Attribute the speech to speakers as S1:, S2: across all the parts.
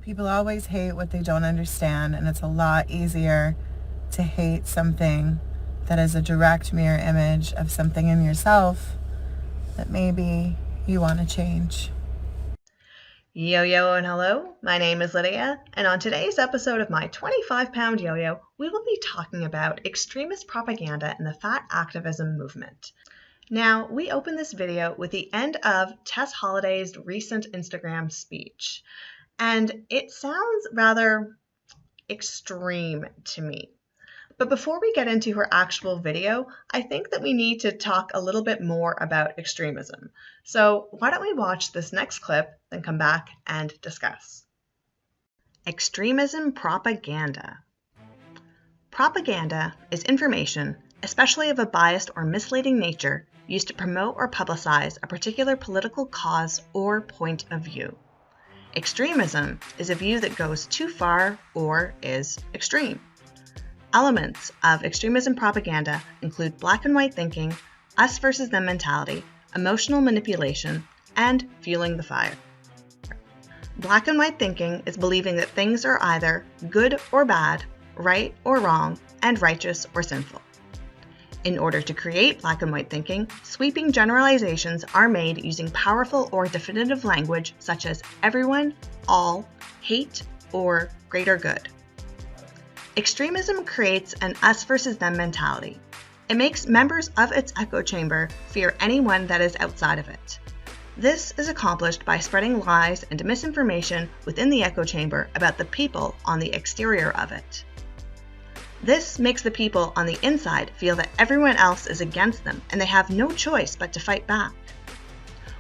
S1: People always hate what they don't understand, and it's a lot easier to hate something that is a direct mirror image of something in yourself that maybe you want to change.
S2: Yo and hello, my name is Lydia, and on today's episode of my 25-pound yo-yo, we will be talking about extremist propaganda and the fat activism movement. Now, we open this video with the end of Tess Holliday's recent Instagram speech, and it sounds rather extreme to me. But before we get into her actual video, I think that we need to talk a little bit more about extremism. So why don't we watch this next clip, then come back and discuss. Extremism propaganda. Propaganda is information, especially of a biased or misleading nature, used to promote or publicize a particular political cause or point of view. Extremism is a view that goes too far or is extreme. Elements of extremism propaganda include black and white thinking, us versus them mentality, emotional manipulation, and fueling the fire. Black and white thinking is believing that things are either good or bad, right or wrong, and righteous or sinful. In order to create black and white thinking, sweeping generalizations are made using powerful or definitive language such as everyone, all, hate, or greater good. Extremism creates an us versus them mentality. It makes members of its echo chamber fear anyone that is outside of it. This is accomplished by spreading lies and misinformation within the echo chamber about the people on the exterior of it. This makes the people on the inside feel that everyone else is against them and they have no choice but to fight back.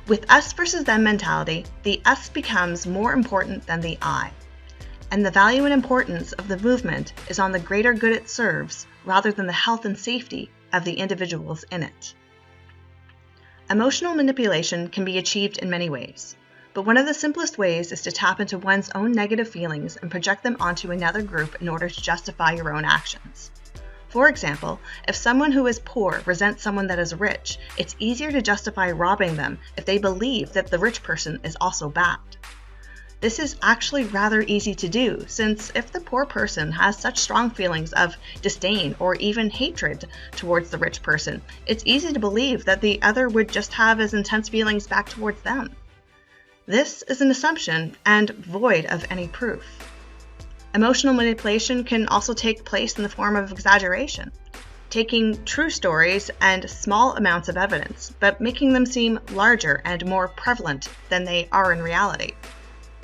S2: With us versus them mentality, the us becomes more important than the I. And the value and importance of the movement is on the greater good it serves rather than the health and safety of the individuals in it. Emotional manipulation can be achieved in many ways, but one of the simplest ways is to tap into one's own negative feelings and project them onto another group in order to justify your own actions. For example, if someone who is poor resents someone that is rich, it's easier to justify robbing them if they believe that the rich person is also bad. This is actually rather easy to do, since if the poor person has such strong feelings of disdain or even hatred towards the rich person, it's easy to believe that the other would just have as intense feelings back towards them. This is an assumption and void of any proof. Emotional manipulation can also take place in the form of exaggeration, taking true stories and small amounts of evidence, but making them seem larger and more prevalent than they are in reality.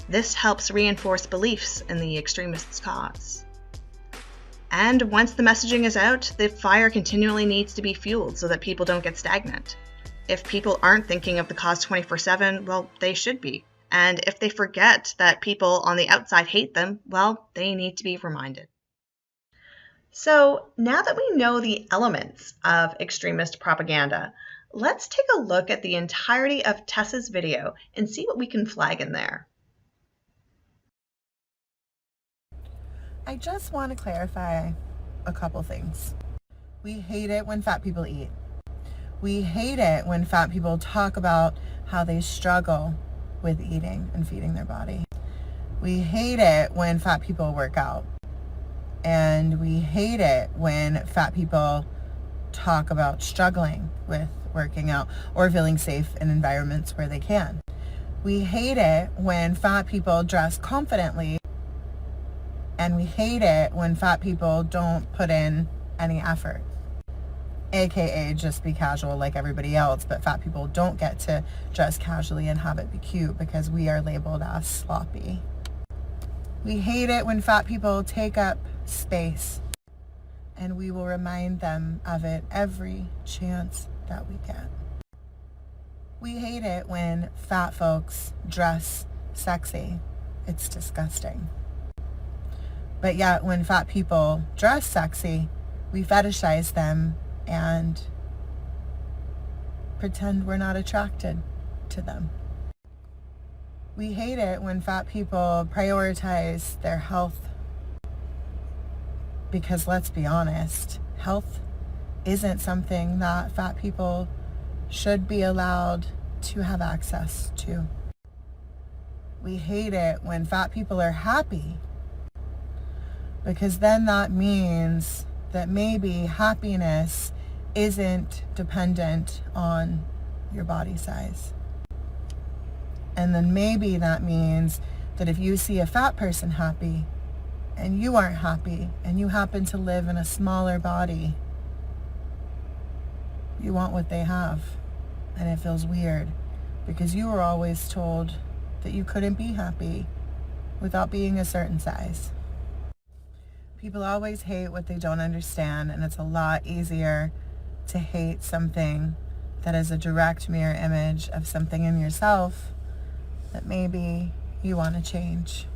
S2: This helps reinforce beliefs in the extremists' cause. And once the messaging is out, the fire continually needs to be fueled so that people don't get stagnant. If people aren't thinking of the cause 24/7, well, they should be. And if they forget that people on the outside hate them, well, they need to be reminded. So now that we know the elements of extremist propaganda, let's take a look at the entirety of Tess's video and see what we can flag in there.
S1: I just want to clarify a couple things. We hate it when fat people eat. We hate it when fat people talk about how they struggle with eating and feeding their body. We hate it when fat people work out. And we hate it when fat people talk about struggling with working out or feeling safe in environments where they can. We hate it when fat people dress confidently. And we hate it when fat people don't put in any effort. AKA just be casual like everybody else, but fat people don't get to dress casually and have it be cute because we are labeled as sloppy. We hate it when fat people take up space, and we will remind them of it every chance that we get. We hate it when fat folks dress sexy. It's disgusting. But yet when fat people dress sexy, we fetishize them and pretend we're not attracted to them. We hate it when fat people prioritize their health because, let's be honest, health isn't something that fat people should be allowed to have access to. We hate it when fat people are happy, because then that means that maybe happiness isn't dependent on your body size. And then maybe that means that if you see a fat person happy and you aren't happy and you happen to live in a smaller body, you want what they have. And it feels weird because you were always told that you couldn't be happy without being a certain size. People always hate what they don't understand, and it's a lot easier to hate something that is a direct mirror image of something in yourself that maybe you want to change.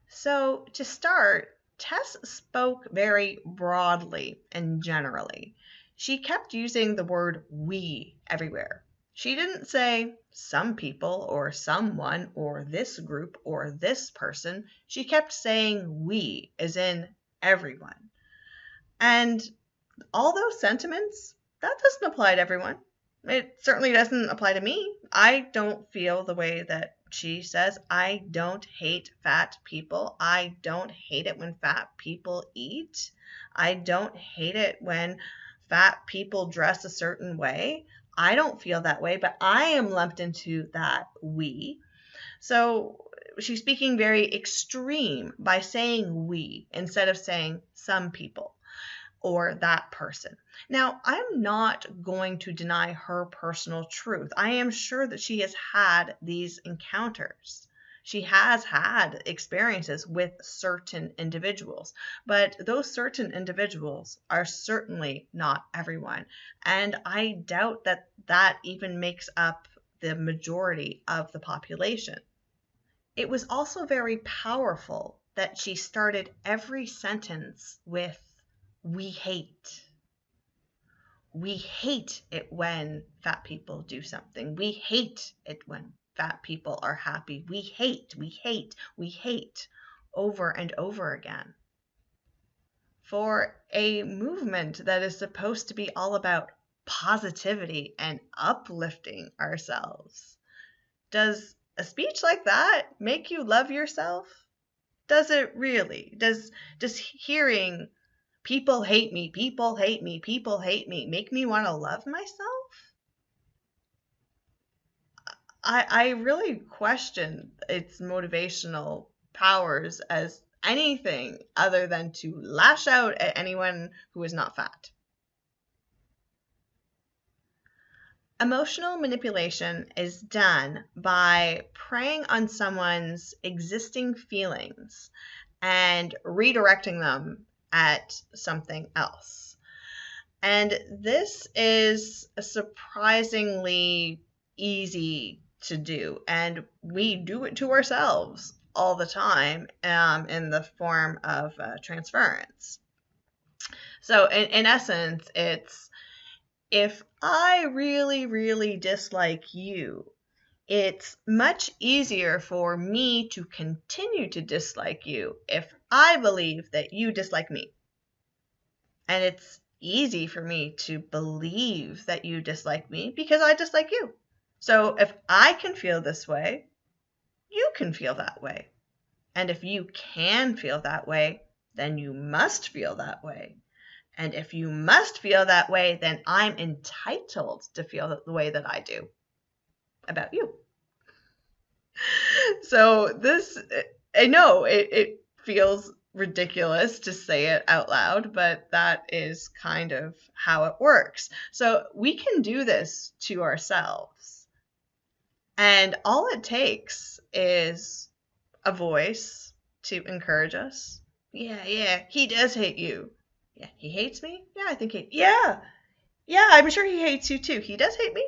S2: So, to start, Tess spoke very broadly and generally. She kept using the word we everywhere. She didn't say some people or someone or this group or this person. She kept saying we, as in everyone. And all those sentiments, that doesn't apply to everyone. It certainly doesn't apply to me. I don't feel the way that she says. I don't hate fat people. I don't hate it when fat people eat. I don't hate it when fat people dress a certain way. I don't feel that way, but I am lumped into that we. So she's speaking very extreme by saying we instead of saying some people or that person. Now, I'm not going to deny her personal truth. I am sure that she has had these encounters. She has had experiences with certain individuals, but those certain individuals are certainly not everyone. And I doubt that that even makes up the majority of the population. It was also very powerful that she started every sentence with we hate. We hate it when fat people do something. We hate it when fat people are happy. We hate, over and over again. For a movement that is supposed to be all about positivity and uplifting ourselves, does a speech like that make you love yourself? Does it really? Does hearing people hate me, people hate me, people hate me make me want to love myself? I really question its motivational powers as anything other than to lash out at anyone who is not fat. Emotional manipulation is done by preying on someone's existing feelings and redirecting them at something else. And this is surprisingly easy to do, and we do it to ourselves all the time in the form of transference. So in essence, it's if I really, really dislike you, it's much easier for me to continue to dislike you if I believe that you dislike me. And it's easy for me to believe that you dislike me because I dislike you. So if I can feel this way, you can feel that way. And if you can feel that way, then you must feel that way. And if you must feel that way, then I'm entitled to feel the way that I do about you. So this, I know it feels ridiculous to say it out loud, but that is kind of how it works. So we can do this to ourselves. And all it takes is a voice to encourage us. Yeah, he does hate you. Yeah, he hates me? Yeah, I think yeah, I'm sure he hates you too. He does hate me.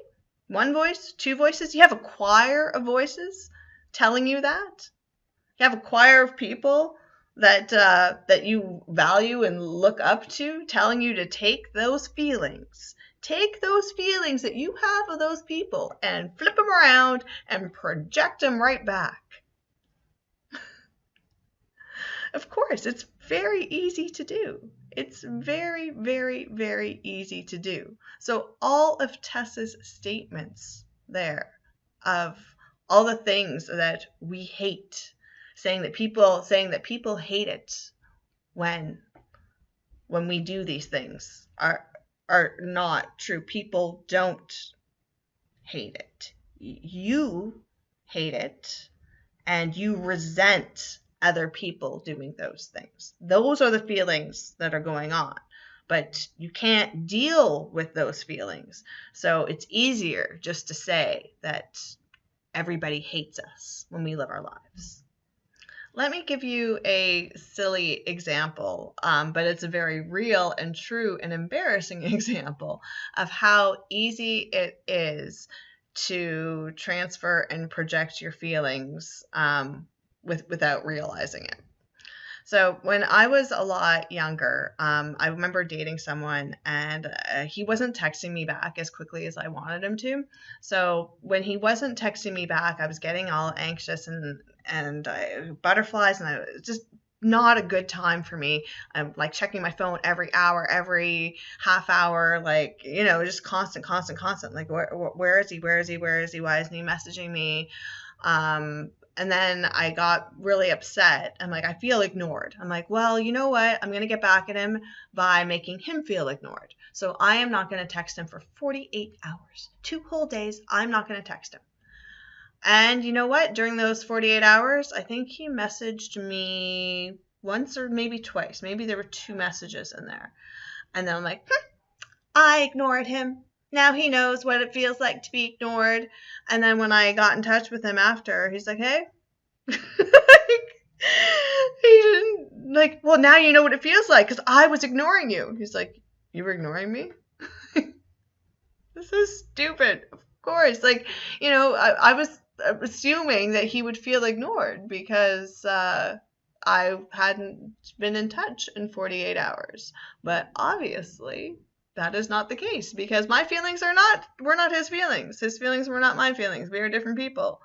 S2: One voice, two voices. You have a choir of voices telling you that. You have a choir of people that you value and look up to telling you to take those feelings. Take those feelings that you have of those people and flip them around and project them right back. Of course, it's very easy to do. It's very, very, very easy to do. So all of Tess's statements there of all the things that we hate, saying that people hate it when we do these things are not true. People don't hate it. You hate it, and you resent other people doing those things. Those are the feelings that are going on, but you can't deal with those feelings. So it's easier just to say that everybody hates us when we live our lives. Let me give you a silly example, but it's a very real and true and embarrassing example of how easy it is to transfer and project your feelings without realizing it. So when I was a lot younger, I remember dating someone, and he wasn't texting me back as quickly as I wanted him to. So when he wasn't texting me back, I was getting all anxious and butterflies, and it was just not a good time for me. I'm like checking my phone every hour, every half hour, like, just constant. Like, where is he? Where is he? Where is he? Why isn't he messaging me? And then I got really upset. I'm like, I feel ignored. I'm like, well, you know what? I'm going to get back at him by making him feel ignored. So I am not going to text him for 48 hours. 2 whole days, I'm not going to text him. And you know what? During those 48 hours, I think he messaged me once or maybe twice. Maybe there were 2 messages in there. And then I'm like, I ignored him. Now he knows what it feels like to be ignored. And then when I got in touch with him after, he's like, hey. He didn't, like, well, now you know what it feels like because I was ignoring you. He's like, you were ignoring me? This is stupid. Of course. Like, I was assuming that he would feel ignored because I hadn't been in touch in 48 hours. But obviously, that is not the case because my feelings were not his feelings. His feelings were not my feelings. We are different people.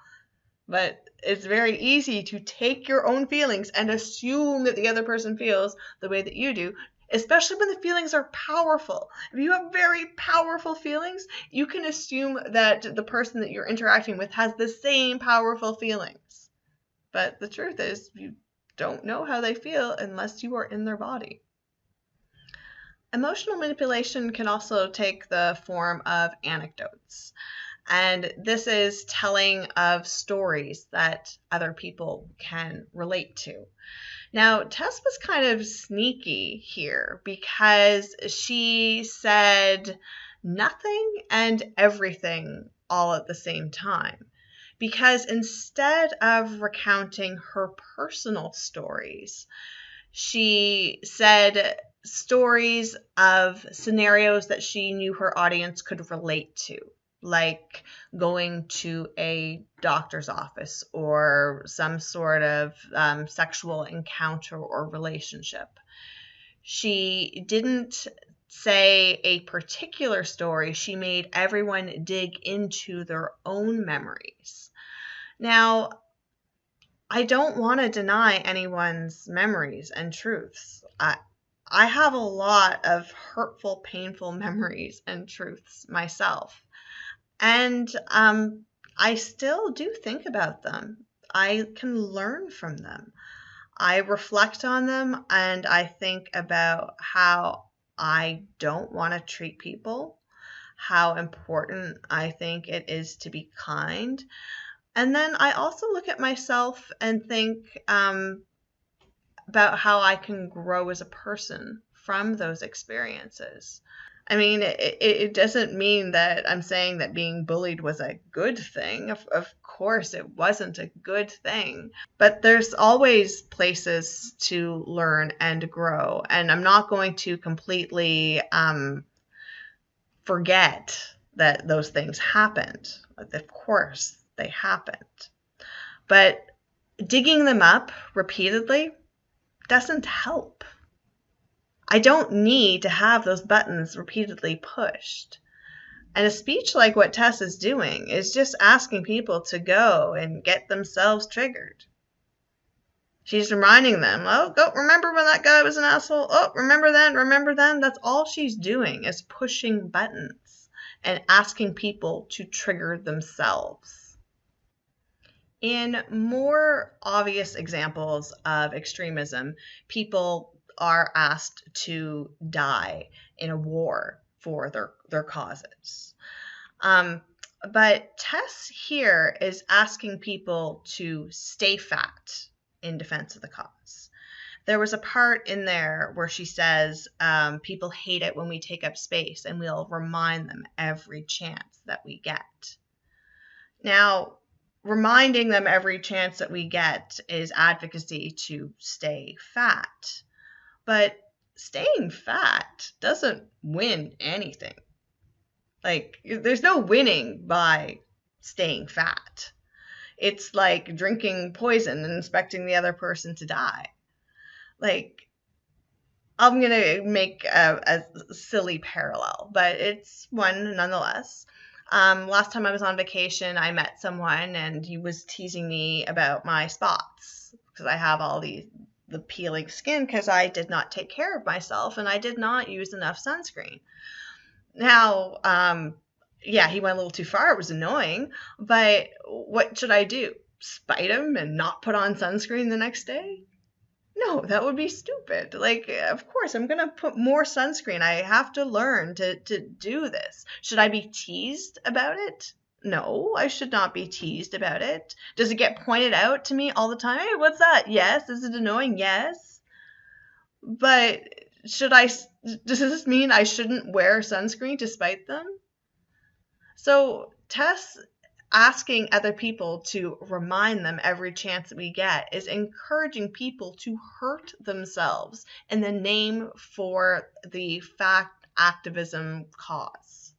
S2: But it's very easy to take your own feelings and assume that the other person feels the way that you do, especially when the feelings are powerful. If you have very powerful feelings, you can assume that the person that you're interacting with has the same powerful feelings. But the truth is, you don't know how they feel unless you are in their body. Emotional manipulation can also take the form of anecdotes. And this is telling of stories that other people can relate to. Now, Tess was kind of sneaky here because she said nothing and everything all at the same time. Because instead of recounting her personal stories, she said stories of scenarios that she knew her audience could relate to, like going to a doctor's office or some sort of sexual encounter or relationship. She didn't say a particular story. She made everyone dig into their own memories. Now, I don't want to deny anyone's memories and truths. I have a lot of hurtful, painful memories and truths myself. And I still do think about them. I can learn from them. I reflect on them and I think about how I don't want to treat people, how important I think it is to be kind. And then I also look at myself and think about how I can grow as a person from those experiences. I mean, it doesn't mean that I'm saying that being bullied was a good thing. Of course, it wasn't a good thing. But there's always places to learn and grow. And I'm not going to completely forget that those things happened. Of course, they happened. But digging them up repeatedly doesn't help. I don't need to have those buttons repeatedly pushed. And a speech like what Tess is doing is just asking people to go and get themselves triggered. She's reminding them, oh, go, remember when that guy was an asshole? Oh, remember then? That's all she's doing is pushing buttons and asking people to trigger themselves. In more obvious examples of extremism, people are asked to die in a war for their causes. But Tess here is asking people to stay fat in defense of the cause. There was a part in there where she says, people hate it when we take up space, and we'll remind them every chance that we get. Now, reminding them every chance that we get is advocacy to stay fat. But staying fat doesn't win anything. Like, there's no winning by staying fat. It's like drinking poison and expecting the other person to die. Like, I'm going to make a silly parallel, but it's one nonetheless. Last time I was on vacation, I met someone and he was teasing me about my spots because I have all the peeling skin because I did not take care of myself and I did not use enough sunscreen. Now, yeah, he went a little too far. It was annoying, but what should I do? Spite him and not put on sunscreen the next day? No, that would be stupid. Like, of course, I'm going to put more sunscreen. I have to learn to do this. Should I be teased about it? No, I should not be teased about it. Does it get pointed out to me all the time? Hey, what's that? Yes. Is it annoying? Yes. But does this mean I shouldn't wear sunscreen to spite them? So Tess asking other people to remind them every chance that we get is encouraging people to hurt themselves in the name for the fact activism cause.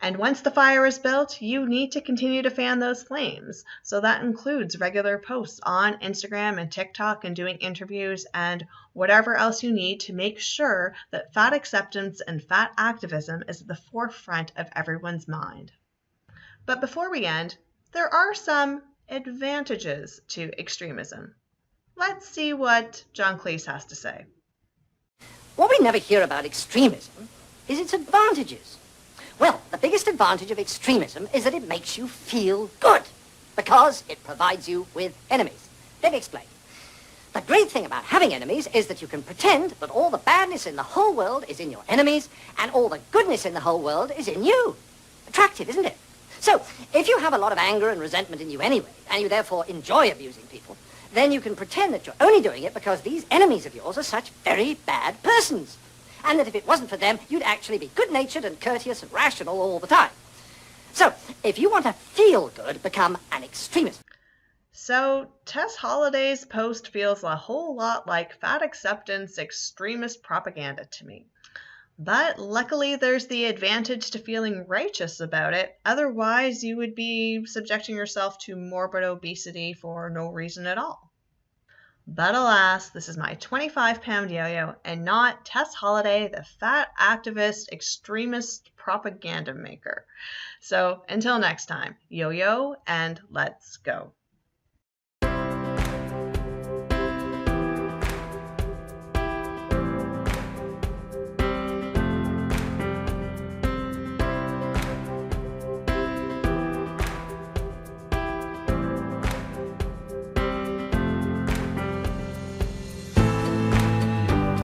S2: And once the fire is built, you need to continue to fan those flames. So that includes regular posts on Instagram and TikTok and doing interviews and whatever else you need to make sure that fat acceptance and fat activism is at the forefront of everyone's mind. But before we end, there are some advantages to extremism. Let's see what John Cleese has to say.
S3: What we never hear about extremism is its advantages. Well, the biggest advantage of extremism is that it makes you feel good, because it provides you with enemies. Let me explain. The great thing about having enemies is that you can pretend that all the badness in the whole world is in your enemies, and all the goodness in the whole world is in you. Attractive, isn't it? So, if you have a lot of anger and resentment in you anyway, and you therefore enjoy abusing people, then you can pretend that you're only doing it because these enemies of yours are such very bad persons. And that if it wasn't for them, you'd actually be good-natured and courteous and rational all the time. So, if you want to feel good, become an extremist.
S2: So, Tess Holliday's post feels a whole lot like fat acceptance extremist propaganda to me. But luckily there's the advantage to feeling righteous about it. Otherwise, you would be subjecting yourself to morbid obesity for no reason at all. But alas, this is my 25-pound yo-yo and not Tess Holliday, the fat activist extremist propaganda maker. So until next time, yo-yo and let's go.